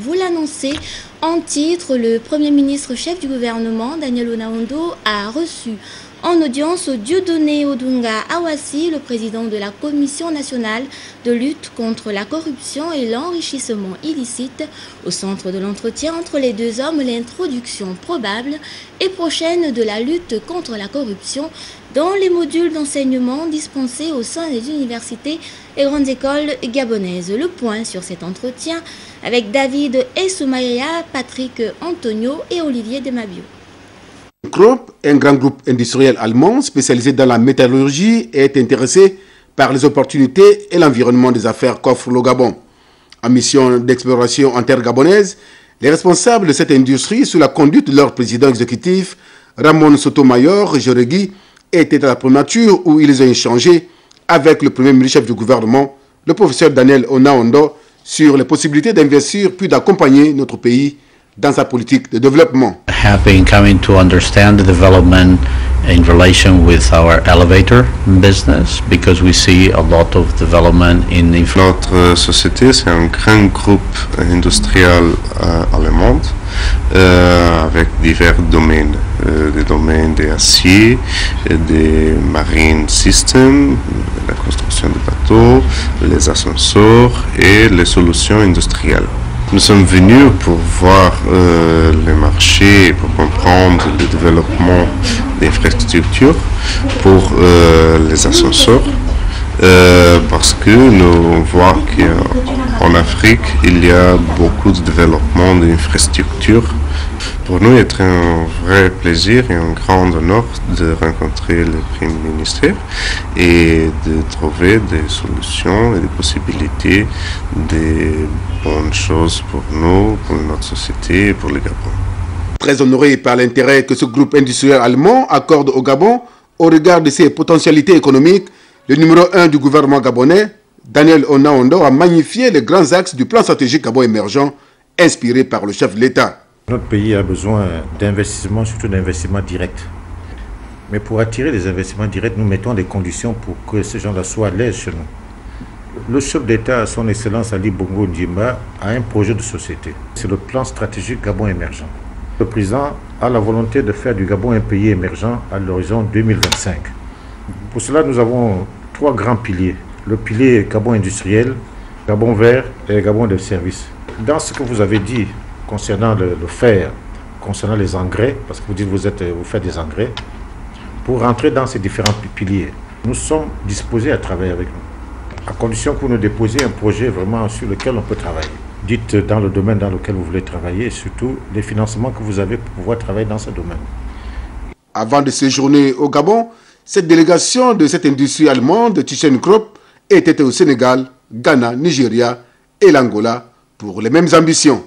Vous l'annoncez en titre, le Premier ministre chef du gouvernement, Daniel Onaondo, a reçu en audience Dieudonné Odunga Awassi, le président de la Commission nationale de lutte contre la corruption et l'enrichissement illicite. Au centre de l'entretien entre les deux hommes, l'introduction probable et prochaine de la lutte contre la corruption dans les modules d'enseignement dispensés au sein des universités et grandes écoles gabonaises. Le point sur cet entretien avec David Essoumaya, Patrick Antonio et Olivier Demabio. Krupp, un grand groupe industriel allemand spécialisé dans la métallurgie, est intéressé par les opportunités et l'environnement des affaires qu'offre le Gabon. En mission d'exploration intergabonaise, les responsables de cette industrie, sous la conduite de leur président exécutif, Ramon Sotomayor Joregui, étaient à la primature où ils ont échangé avec le premier ministre chef du gouvernement, le professeur Daniel Onaondo, sur les possibilités d'investir puis d'accompagner notre pays dans sa politique de développement. Have been coming to understand the development in relation with our elevator business because we see a lot of development in notre société, c'est un grand groupe industriel allemand avec divers domaines, des domaines d'acier, des marine systems, la construction de bateaux, les ascenseurs et les solutions industrielles. Nous sommes venus pour voir les marchés, pour comprendre le développement d'infrastructures pour les ascenseurs, parce que nous voyons qu'en Afrique, il y a beaucoup de développement d'infrastructures. Pour nous, c'est un vrai plaisir et un grand honneur de rencontrer le Premier ministre et de trouver des solutions et des possibilités, des bonnes choses pour nous, pour notre société et pour le Gabon. Très honoré par l'intérêt que ce groupe industriel allemand accorde au Gabon au regard de ses potentialités économiques, le numéro 1 du gouvernement gabonais, Daniel Onaondo, a magnifié les grands axes du plan stratégique Gabon émergent inspiré par le chef de l'État. Notre pays a besoin d'investissements, surtout d'investissements directs. Mais pour attirer des investissements directs, nous mettons des conditions pour que ces gens-là soient à l'aise chez nous. Le chef d'État, son Excellence Ali Bongo Ndimba, a un projet de société. C'est le plan stratégique Gabon émergent. Le président a la volonté de faire du Gabon un pays émergent à l'horizon 2025. Pour cela, nous avons 3 grands piliers. Le pilier Gabon industriel, Gabon vert et Gabon de services. Dans ce que vous avez dit, concernant le fer, concernant les engrais, parce que vous dites vous faites des engrais, pour rentrer dans ces différents piliers, nous sommes disposés à travailler avec nous, à condition que vous nous déposiez un projet vraiment sur lequel on peut travailler. Dites dans le domaine dans lequel vous voulez travailler et surtout les financements que vous avez pour pouvoir travailler dans ce domaine. Avant de séjourner au Gabon, cette délégation de cette industrie allemande de ThyssenKrupp était au Sénégal, Ghana, Nigeria et l'Angola pour les mêmes ambitions.